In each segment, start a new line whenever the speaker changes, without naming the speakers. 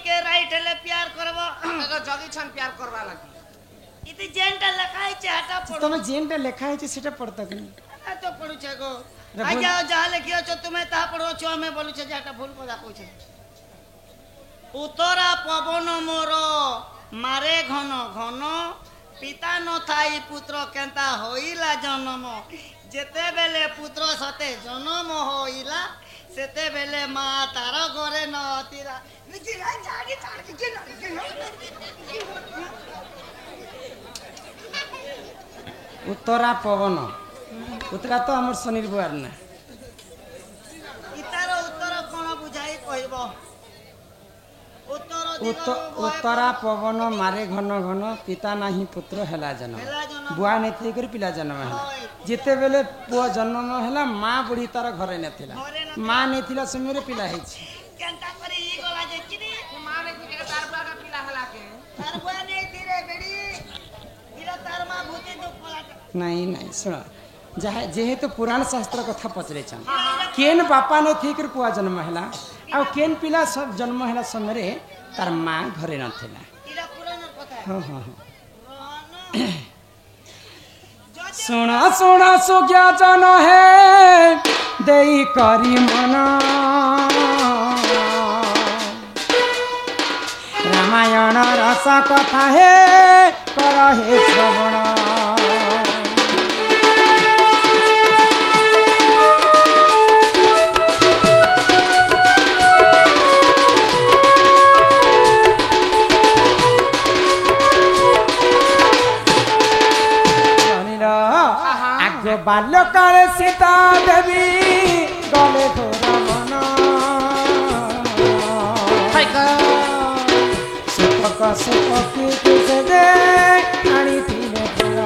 के राइट हेले प्यार करबो
एगो जगी छन प्यार करवा लगी
इति जेंटा लिखा है हटा पढ़ो
तमे जेनटा लेखा है सेटा पढ़ता कि
आ तो पढ़ु छे गो
रे
आ
भूल-
जाओ जा लिखियो छ तुम्हें ता पढ़ो छ हमें बोलु छे जाटा भूल को कहू छे उतरा पवन मोर मारे घन घन पिता न थाई पुत्र केंता होइला जन्म जेते बेले पुत्र सते जन्म होइला सेते बेले मा तार घरे न अतिरा निची रा जागी तार के
उत्तरा पवन उत्तरा तो हमर शनिर बुआर ना
इतार उत्तर कोन बुझाई कहबो उत्तर
उत्तरा पवन मारे घन घन पिता नाही पुत्र हेला जन्म
हेला जन्म।
बुआ नहीं कर पिला जन्म है जिते बेले पुआ जन्म हैला माँ बुढ़ी तार घरे नथिला
घरे नथिला।
माँ नथिला समय पिला है
केंता करे ई गला जे चिनी
माने कि के तार बुआ का पिला हला के
तार बुआ नहीं थी रे बेड़ी इरा तार मां भूते दुख पलाट
नहीं नहीं सुन जहाँ जेहेतु पुराण शास्त्र कथा पचरे छन केन बापा ने थी कर पुआ जन्म हैला आ केन पिला सब जन्म हैला समय रे तार माँ घरे नथिला
इरा पुराण कथा है
हाँ हाँ हाँ
रहन
सुना सुना सुज्ञा जन है देई करी मना रामायण रस कथा है कर हे श्रवण आग बाल्यकाले सीता देवी गले घोर मन सुपक सुपकी तुझे दे आनी थीले फूल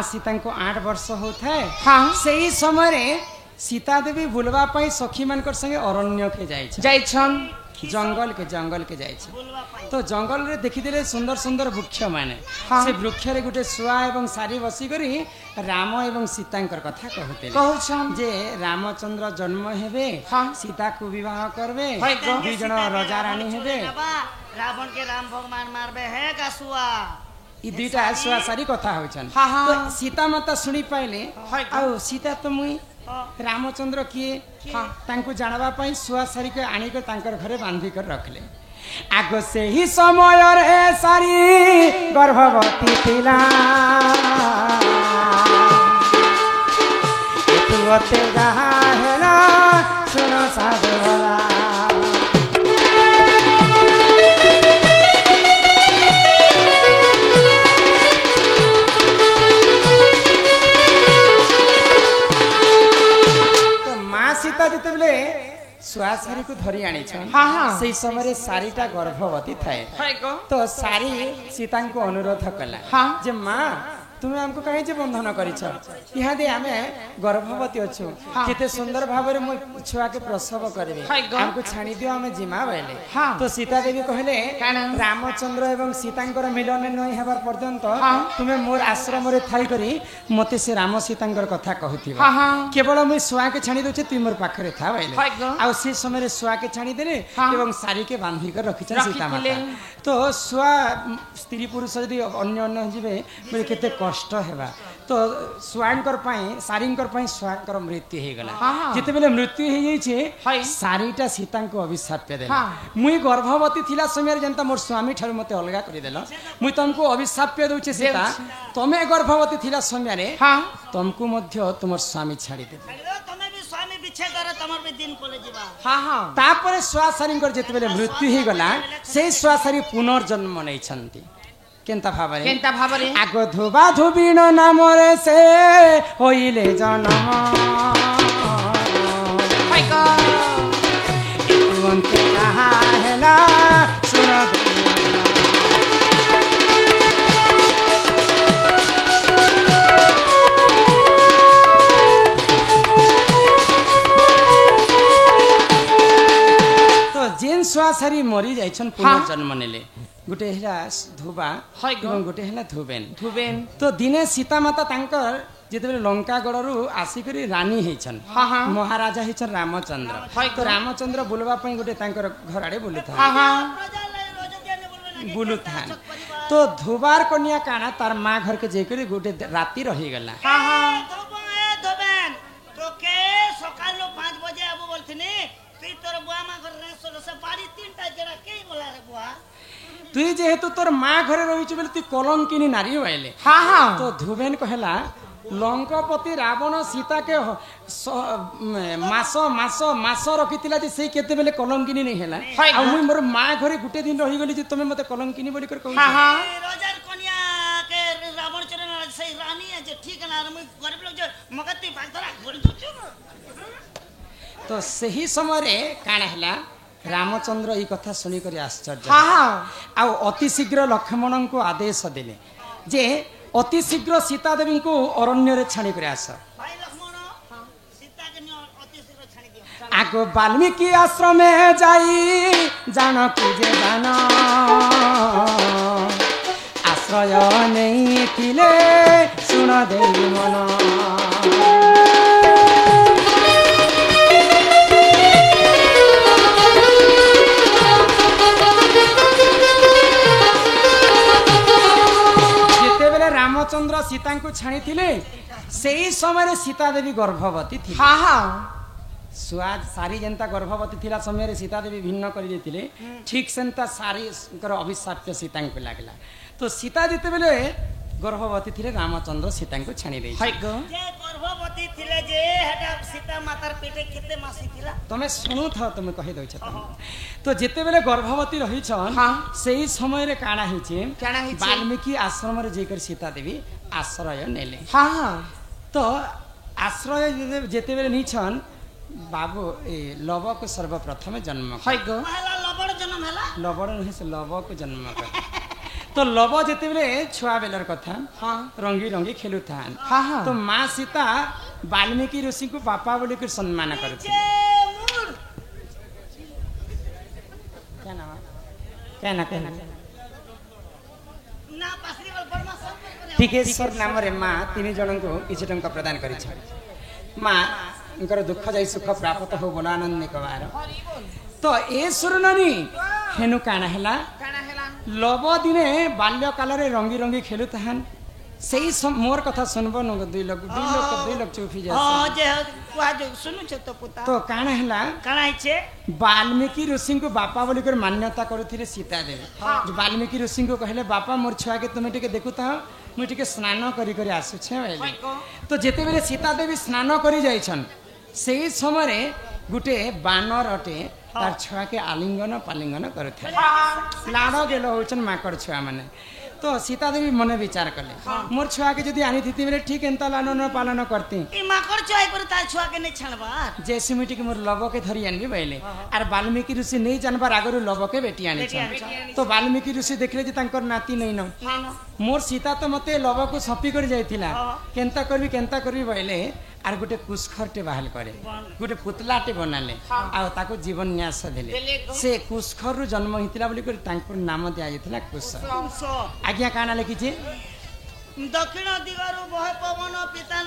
सीता को 8 वर्ष होता है
हाँ
सही समय रे सीता देवी बुलवा पाई सखी मानकर संगे अरण्य के जाय
जाई छन
जंगल के जाय
बोलवा पाई
तो जंगल रे देखि देले सुंदर सुंदर वृक्ष माने
हाँ।
से वृक्ष रे गुटे सुआ एवं सारी बसी करी राम एवं सीतांकर कथा कहते
कहू छन
जे रामचंद्र जन्म हेबे
हाँ।
सीता को विवाह करबे
हाय गो।
दुई जन राजा रानी हेबे
रावण के राम भगवान मारबे है गासुआ
ई दुईटा सुआ सारी कथा होछन
हाँ, हाँ।
तो सीता माता सुनी पाइले
हाय गो।
आ सीता तो मुई रामचंद्र किए
हाँ।
तांको जानवा पाई सुआ सारी के आनी के तांकर घरे बांधी कर रखले आगो से ही समय रे सारी गर्भवती थिला तू अते गहा हेला सुनो साधुरा सीता जिते बेले सुआ सारी को धरी आनी
हाँ, हाँ।
से समय सारीटा गर्भवती थाए
हाय गो
तो सारी सीता को अनुरोध कला
हाँ।
जे माँ तुम्हें हमको कहीं जे बंधन करिछ यहाँ दे आमे गर्भवती अच्छु
हाँ।
केते सुंदर भाव मो छुआ के प्रसव करबे
हाय गो।
हमको छाणी दियो हमें जिमा बेले
हाँ।
तो सीता देवी कहले
काना?
रामचंद्र एवं सीतांकर मिलन नहीं हेबार पर्यंत
हाँ।
तुम्हें मोर आश्रम रे थाई करी मते से राम सीतांकर कथा कहथिबा
हाँ, हाँ।
केवल मुई सुआ के छाणी दोचे तुई मोर पाखरे था
हाय
बेले
गो।
आ से समय रे सुआ के छाणी देले
हाँ।
एवं सारी के बांधी कर रखिछन सीता
रखिथिले।
माता तो सुआ स्त्री पुरुष यदि अन्य अन्य जीवे बोले केते कष्ट हेबा तो सुआंकर पाई सारींकर पाई सुआंकर मृत्यु हे गला
हाँ।
जेते बेले मृत्यु हे जाई छे
हाय।
सारीटा सीता को अभिशाप देला
हाँ।
मुई गर्भवती थिला समय जनता मोर स्वामी ठार मते अलगा करि देला मुई तुमको अभिशाप दउचे सीता तमे गर्भवती थिला समय रे
हाँ
तुमको मध्य तुमर स्वामी छाड़ी दे
तमे भी स्वामी विच्छेद करे तमर भी दिन कोले जीवा
हाँ हाँ
तापरे सुआसारींकर जेते बेले मृत्यु हे गला से सुआसारी पुनर्जन्म नै छन्ति केनता भाबरे
केनता भाबरे
आगो धोबा धोबिन नामरे से होइले जन्म
हाय गो
तुमके कहा हेला सुन सारी मरी जाइछन पुनर्जन्म नेले गोटे हेला धुबा
हाय गो।
एवं गोटे हेला धुबेन
ধুবেন
तो दिने सीता माता तांकर जेतेबेले लंकागढ़ आसिकरी रानी हेछन
हाँ, हाँ।
महाराजा हेछन रामचंद्र
हाय
तो
गो।
रामचंद्र बुलवा पई गोटे तांकर घर आड़े बुलुथा बुलुथा तो धुबार कन्या काना तार माँ घर के जेकरी गोटे राती रही गला
তোকে সকাল 5 বাজে আবু বলছিনি তুই তোর বুয়া মা ঘরে রেসে বাড়ি 3টা জেরা কেই বলা রে বুয়া
তুই যেহেতু তোর মা ঘরে রহিଛୁ বলে তুই কলঙ্কিনী নারী হইলে
হ্যাঁ হ্যাঁ
তো ধুবেন কহেলা লঙ্কাপতি রাবণ সীতাকে মাস মাস মাস রখিলা যে সেই কেতেবেলে কলঙ্কিনী নেই হেলা
হয়
আর মুই মোর মা ঘরে গুটে দিন রহিগলি যে তুমি মতে কলঙ্কিনী বলি করে কହୁছ
হ্যাঁ হ্যাঁ
এই রাজার কন্যা কে রাবণ চরণ সেই রানী আছে ঠিক না আর মুই গরিব লোক যে মকে তুই বাগধরা ঘড়ি দুছু
তো ସେହି ସମୟରେ କାଣା ହେଲା ରାମଚନ୍ଦ୍ର ଏଇ କଥା ଶୁଣିକରି ଆଶ୍ଚର୍ଯ୍ୟ
হ্যাঁ হ্যাঁ
ଆଉ ଅତି ଶୀଘ୍ର ଲକ୍ଷ୍ମଣଙ୍କୁ ଆଦେଶ ଦେଲେ ଯେ ଅତି ଶୀଘ୍ର ସୀତା ଦେବୀଙ୍କୁ ଅରଣ୍ୟରେ ଛାଣିକରି ଆସ
ভাই লক্ষ্মণ সীতা কে নিয়ে অতি শীঘ্র ছাড়ি দিও
আগ বাল্মীকি আশ্রমে যাই জানকী যে জান আশ্রয় নেইଥିଲେ শুণ দেই মন যেତେବେଳେ ରାମଚନ୍ଦ୍ର ସୀତାଙ୍କୁ ଛାଣିଥିଲେ ସେଇ ସମୟରେ ସୀତା ଦେବୀ ଗର୍ଭବତୀ ଥିଲେ
হ্যাঁ হ্যাঁ
ସୁଆଜ ସାରି ଯେନ୍ତା ଗର୍ଭବତୀ ଥିଲା ସମୟରେ ସୀତା ଦେବୀ ଭିନ୍ନ କରିଦେଇଥିଲେ ଠିକ୍ ସେନ୍ତା ସାରିଙ୍କର ଅଭିଶାପ୍ୟ ସୀତାଙ୍କୁ ଲାଗିଲା ତ ସୀତା ଯେତେବେଳେ ଗର୍ଭବତୀ ଥିଲେ ରାମଚନ୍ଦ୍ର ସୀତାଙ୍କୁ ଛାଣି ଦେଇଥିଲେ
হাই গো
যে গর্ভবতী থিলে যে হেটা সীতা মাতার পেটে কেতে মাসি থিলা
ତମେ ଶୁଣୁଥାଅ ତମେ କହିଦେଉଛ ତ ଯେତେବେଳେ ଗର୍ଭବତୀ ରହିଛନ୍
ହଁ।
ସେଇ ସମୟରେ କାଣା ହେଇଛି
କାଣା ହେଇଛି?
ବାଲ୍ମୀକି ଆଶ୍ରମରେ ଯାଇକରି ସୀତା ଦେବୀ ଆଶ୍ରୟ ନେଲେ
হ্যাঁ হ্যাঁ
ତ ଆଶ୍ରୟ ଯେତେବେଳେ ନେଇଛନ୍ ବାବୁ ଏ ଲବକୁ ସର୍ବପ୍ରଥମେ ଜନ୍ମ କଲେ।
হাই গো
হেলা লবণ জন্ম হেলা
ଲବଣ ନୁହେଁ ସେ ଲବକୁ ଜନ୍ମ କଲେ ତ ଲବ ଯେତେବେଳେ ଛୁଆ ବେଲର କଥା
হ্যাঁ
ରଙ୍ଗି ରଙ୍ଗି ଖେଲୁଥାନ୍
হ্যাঁ হ্যাঁ
ତ ମା ସୀତା ବାଲ୍ମୀକି ଋଷିଙ୍କୁ ବାପା ବୋଲିକରି ସମ୍ମାନ କରୁଥିଲେ
যে মুর না পাসরি বল বর্মা সব করে
ଟିକେଶ୍ୱର ନାମରେ ମା 3 ଜଣଙ୍କୁ କିଛି ଟଙ୍କା ପ୍ରଦାନ କରିଛନ୍ତି ମାଙ୍କର ଦୁଃଖ ଯାଇ ସୁଖ ପ୍ରାପ୍ତ ହଉ ବୋଲ ଆନନ୍ଦ ନିକବାର ତ ଏ ସୁରନୀ ହେନୁ କାଣା ହେଲା
কানা হেলা
ଲବ ଦିନେ ବାଲ୍ୟ କାଳରେ ରଙ୍ଗି ରଙ୍ଗି ଖେଲୁଥାନ୍ ସେଇ মোর কথা শুনবো ন দুই লোক চুপি যাচ্ছে
হ্যাঁ যে কুয়া যে শুনুছ তো পুতা
তো কাଣା হেলা
কাଣା হইছে
বাল্মীকি ঋষিଙ୍କୁ বাপা বলি করে মান্যতা করুଥିଲେ সীতা দেবী যে বাল্মীকি ঋষিଙ୍କୁ কহিলে বাপা মোর ছুয়াকে তুমি টিকে দেখুথাও মুই টিকে স্নান করি করে আসুছে বলে তো যেতেবেলে সীতা দেবী স্নান করি যাইছন সেই সময়ে গুটে বানর অটে তার ছুয়াকে আলিঙ্গন পালিঙ্গন করুଥିଲେ লাড় গেল হচ্ছেন মাকড় ছুয়া মানে তো সীতা দেবী মনে বিচার কলে মোর ছুয়াকে যদি আনিথিতি বেলে ঠিক এন্তা লালন পালন করতি
এই মাকড় চয় করে তার ছুয়াকে নে ছাড়বার
যে সিমিটিকে মোর লবকে ধরি আনবি বইলে আর বাল্মীকি ঋষি নেই জানবার আগরু লবকে বেটি আনিছ তো বাল্মীকি ঋষি দেখলে যে তাঙ্কর নাতি নেই ন মোর সীতা তো মতে লবকু সপি করে যাইতিলা কেনতা করবি বইলে আর গোটে কুষ্খরটে বাহাল করে গোটে পুতলাটে বনালে আর তাকে জীবন ন্যাস দেলে সে কুষ্খরু জন্ম হইতিলা বলি করে তাঙ্কর নাম দিয়া যাইতিলা কুশ আজ্ঞা কানা লিখিছে
দক্ষিণ দিগরু বহে পবন পিতা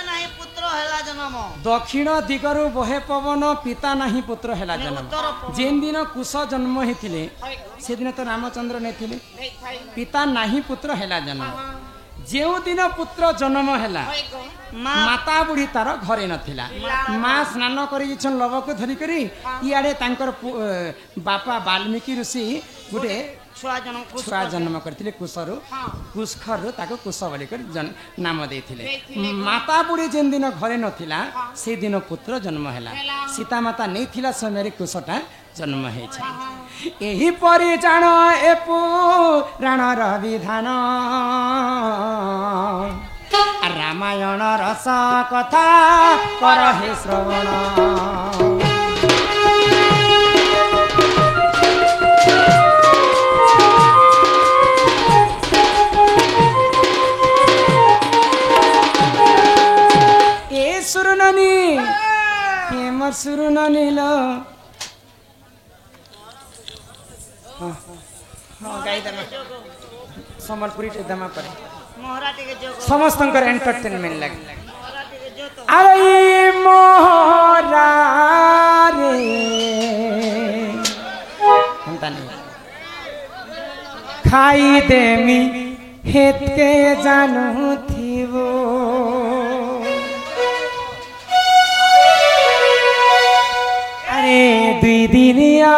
নাহি পুত্র হেলা জন্ম
দক্ষিণ দিগরু বহে পবন পিতা নাহি পুত্র হেলা জন্ম যেন দিন কুশ জন্ম হইতিলে সেদিন তো রামচন্দ্র নেইতিলে পিতা নাহি পুত্র হেলা জন্ম যেউ দিন পুত্র জন্ম হেলা মাতা বুড়ি তার ঘরে নথিলা মা স্নান করে যাইছন লবକୁ ধরিকরি ইয়াড়ে তাঙ্কর বাপা বাল্মীকি ঋষি গোটে ଛୁଆ ଜନ୍ମ କରିଥିଲେ କୁଶରୁ କୁଷ୍ଖରରୁ ତାକୁ କୁଶ ବୋଲିକରି ନାମ ଦେଇଥିଲେ ମାତା ବୁଢ଼ୀ ଯେନ୍ ଦିନ ଘରେ ନଥିଲା ସେଇ ଦିନ ପୁତ୍ର ଜନ୍ମ ହେଲା ସୀତା ମାତା ନେଇଥିଲା ସମୟରେ କୁଶଟା ଜନ୍ମ ହେଇଛି ଏହିପରି ଜାଣ ଏ ପୁରାଣର ବିଧାନ ରାମାୟଣ ରସ କଥା କର ହେ ଶ୍ରବଣ সুরনানি হেমর সুরনানি লো हाँ गाई देमा सम्बलपुरी टे देमा पड़े
मोहरा टिके जोगो
समस्त एंटरटेनमेंट लगे
मोहरा टिके जो तो
अरे मोहरा रे हमता नहीं खाई देमी हेत के जानू थी वो अरे दुई दिनिया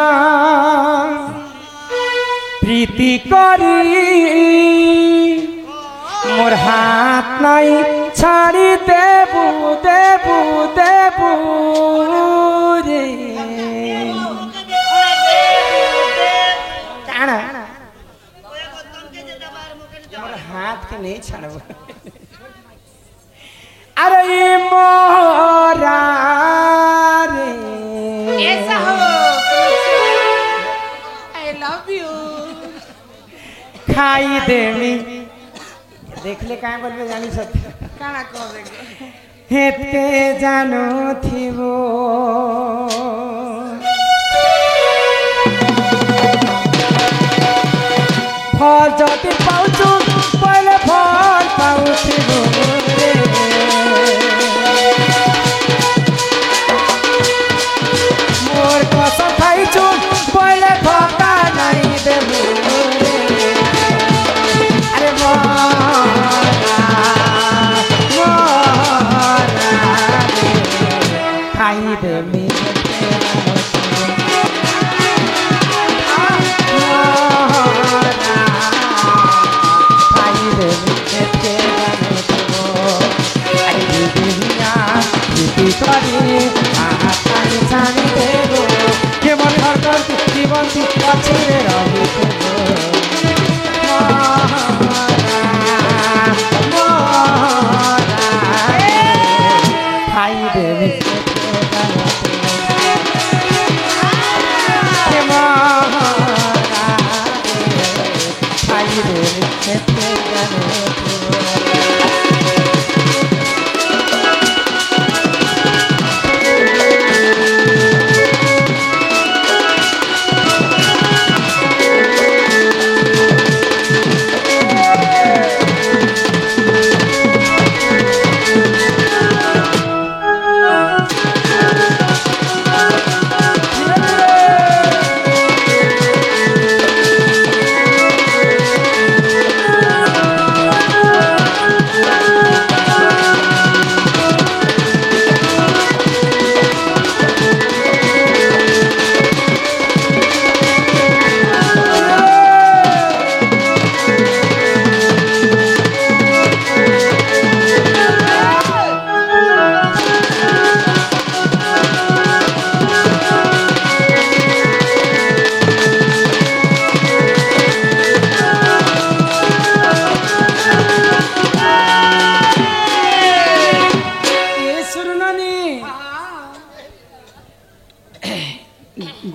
प्रीति करी मोर हाथ नहीं छाड़ी देबू देबू देबू रे काना मोर हाथ के नहीं छाड़ब अरे मोरा रे
ऐसा हो आई लव यू
खाई देवी देख ले कहाँ बोलबे जानी सत्य
काना कहबे
हेत के जानो थी वो फल जति पाउँछु पहिले फल पाउँछु रे मोर कसम खाइछु पहिले धोका नै देबु रे अरे खाई देमी জীবন পছরে রবি খাই দেবি খাই দেবি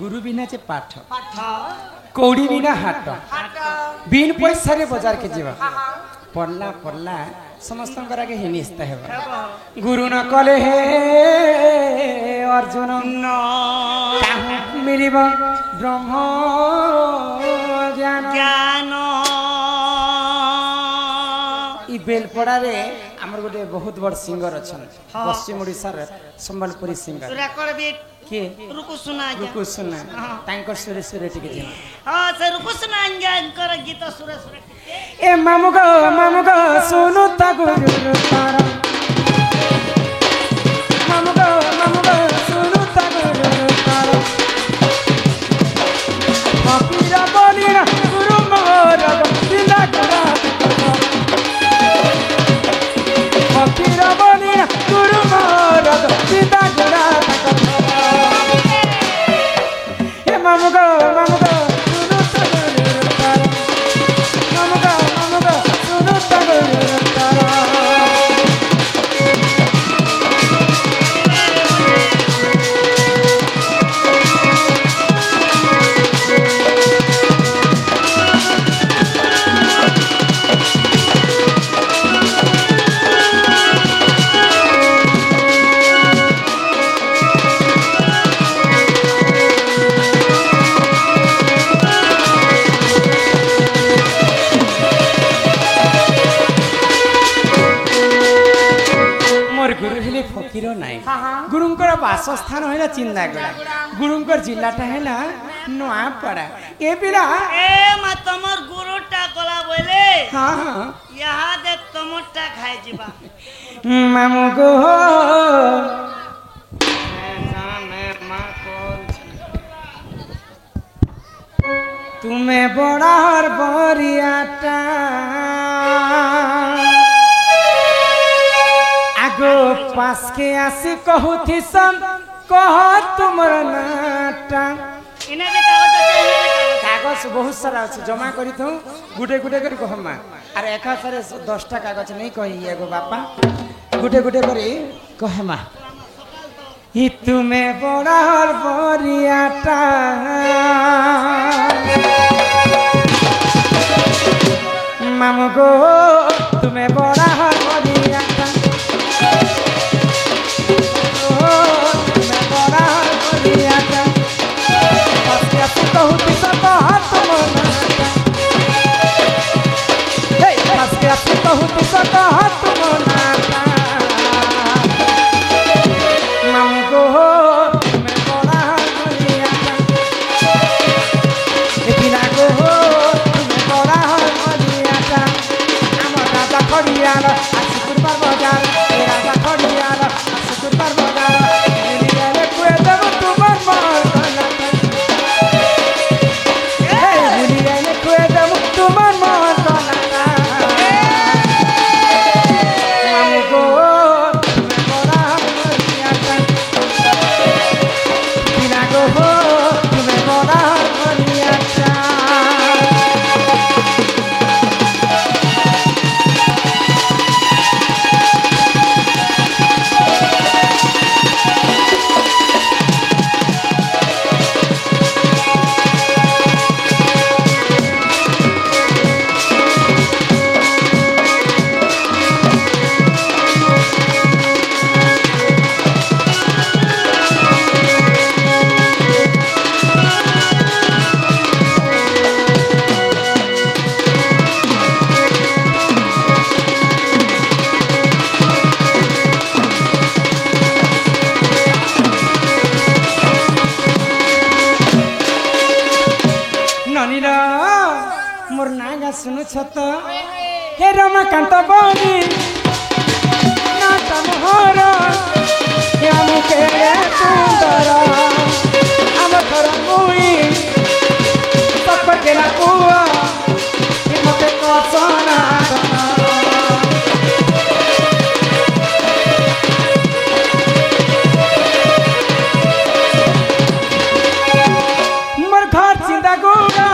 गुरु बिना चे पाठ कौड़ी बिना हाट बिन पैसा रे बाजार के जीवा पढ़ला पढ़ला समस्त के हिनिस्ता है गुरु न कले हे अर्जुन मिलिब ब्रह्म ज्ञान
ज्ञान
ई बेलपड़ा रे हमर गोटे बहुत बड़ सिंगर अछन पश्चिम ओडिसा रे संबलपुरी सिंगर
सुरा करबे
के
रुकु सुना जा
रुकु सुना तांकर सुरे सुरे टिके जे
हां से रुकु सुना कर गीत सुरे सुरे
ए मामू गो सुनु ता गुरु तारा मामू गो सुनु ता गुरु तारा फकीरा बोलिना गुरु मोर दिला गुरा फकीरा बोलिना गुरु मोर दिला गुरा ए मामू गो सुनु ता गुरु तारा मामू गो सुनु ता गुरु तारा ଫକୀର ନାଇଁ
ହଁ, ହଁ।
ଗୁରୁଙ୍କର ବାସସ୍ଥାନ ହେଲା ଚିନ୍ଦାଗଡ଼ା ଗୁରୁଙ୍କର ଜିଲ୍ଲାଟା ହେଲା ନୂଆପଡ଼ା ଏ ପିଲା
ए मा तमर गुरुटा गला बोले
ହଁ ହଁ
यहाँ दे तमरटा खाई जीवा
ମାମୁ ଗୋ ତୁମେ ବଡ଼ର ବରିଆଟା ଆଗ ପାସକେ ଆସି କହୁଥିସ କହ ତୁମର ନାଟା
इन्हें भी कागज अच्छे इन्हें भी कागज
কাগজ বহুত সারা আছে জমা করি থাও গুটে গুটে করে কহমা আর একা সারে 10টা কাগজ নেই কই এগো বাপা গুটে গুটে করে কহমা ই তুমি বড়ার বরিয়াটা মামু গো তুমি বড়ার বরিয়াটা ও তুমি বড়ার বরিয়াটা পাশে আসি কহুতি সব হাত মনাটা হেই পাশে আসি কহুতি সব হাত মনাটা মামু গো তুমি বড়ার বরিয়াটা এ বিনা গো তুমি বড়ার বরিয়াটা আমার রাজা খড়িয়ার আসি কুরবার বাজার এ রাজা খড়িয়ার আসি কুরবার বাজার মিলিয়ে কুয়ে দেব তোমার মরনাটা এই মিলিয়ে কুয়ে দেব তোমার মরনাটা মামু গো তুমি বড়ার বরিয়াটা বিনা গো তুমি বড়ার বরিয়াটা ননীর মোর নাগা শুনুছ তো হে রমাকান্ত বনি নাটা মোহর হে আমুকে সুন্দর আম ঘর মুই সপকেলা পুয়া হে মতে কসনা মোর ঘর চিন্তা গুড়া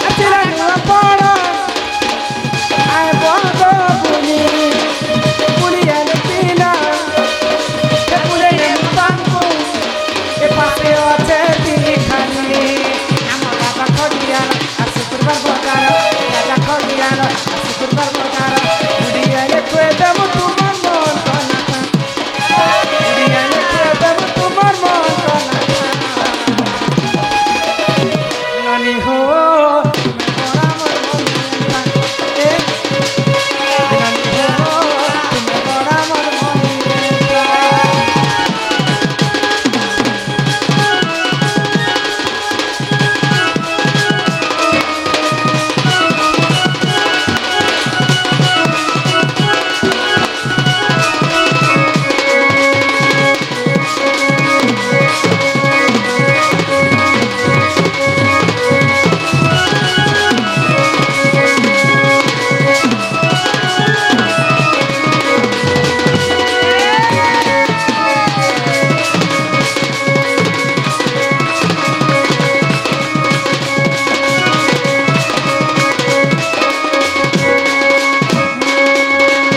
আতিরা নুয়া পড়া আয় বন্ধ বুলি বুলি এনে পিলা এ পুলে এনে বাঙ্কু এ পাশে আছে তিনি খানি আমার রাজা খড়িয়ার আসি কুরবার বাজার রাজা খড়িয়ার আসি কুরবার বাজার বুলি এনে কুয়ে দেব তোমার মন কনাটা বুলি এনে কুয়ে দেব তোমার মন কনাটা নানি হো তুমি বড়া মর মনিয়া এ নানি হো তুমি বড়া মর মনিয়া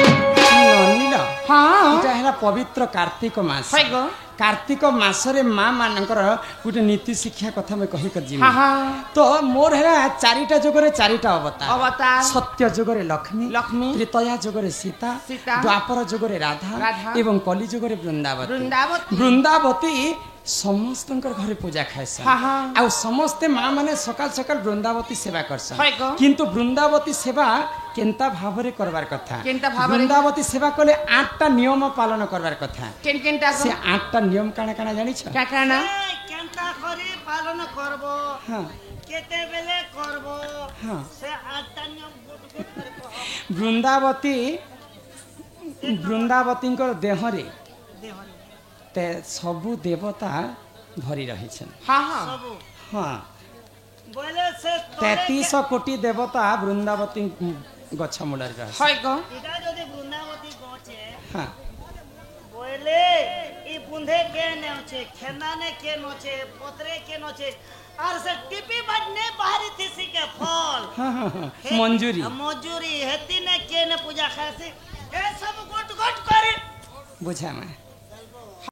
ନନିଲ
ହଁ
এটা ହେଲା ପବିତ୍ର କାର୍ତ୍ତିକ ମାସ
হয় গো
କାର୍ତ୍ତିକ ମାସରେ ମା ମାନଙ୍କର ଗୋଟେ ନୀତି ଶିକ୍ଷା କଥା ମୁଁ କହି କରି
ହଁ ହଁ
ତ ମୋର ହେଲା ଚାରିଟା ଯୁଗରେ ଚାରିଟା ଅବତାର
অবতার
ସତ୍ୟ ଯୁଗରେ ଲକ୍ଷ୍ମୀ
লক্ষ্মী
ତ୍ରେତୟା ଯୁଗରେ ସୀତା
ସୀତା,
ଦ୍ୱାପର ଯୁଗରେ ରାଧା
ରାଧା,
ଏବଂ କଲି ଯୁଗରେ ବୃନ୍ଦାବତୀ
বৃন্দাবতী
ବୃନ୍ଦାବତୀ ସମସ୍ତଙ୍କର ଘରେ ପୂଜା ଖାଇସନ୍
ହଁ, ହଁ।
ଆଉ ସମସ୍ତେ ମା ମାନେ ସକାଳ ସକାଳ ବୃନ୍ଦାବତୀ ସେବା କରସନ୍
হয় গো
କିନ୍ତୁ ବୃନ୍ଦାବତୀ ସେବା केनता भावरे करवार कथा
केनता भावरे?
वृंदावती सेवा कले 8टा नियम पालन करवार कथा
केनता
से 8टा नियम काना काना जानि छ
क्या कहना
केनता करी पालन करबो
हां
केते बेले करबो
हां
से आठटा नियम गुट गुट कर कहो
वृंदावती देहरे
देहरे
ते सबु देवता भरी रही छन
हाँ हाँ
सबु
हाँ
बोले से
33 कोटी देवता वृंदावती गछ मूलर रहे
হয় গো
इटा जदि वृंदावती गछे
हाँ
बोले ई बुंधे के नछे खेनाने के नछे पत्रे के नछे और से टिपी बडने बाहरी थिसी के फल
हाँ हाँ हाँ मंजूरी
मजूरी हेती ने के ने पूजा खासी ए सब गोट गोट करे
बुझा मैं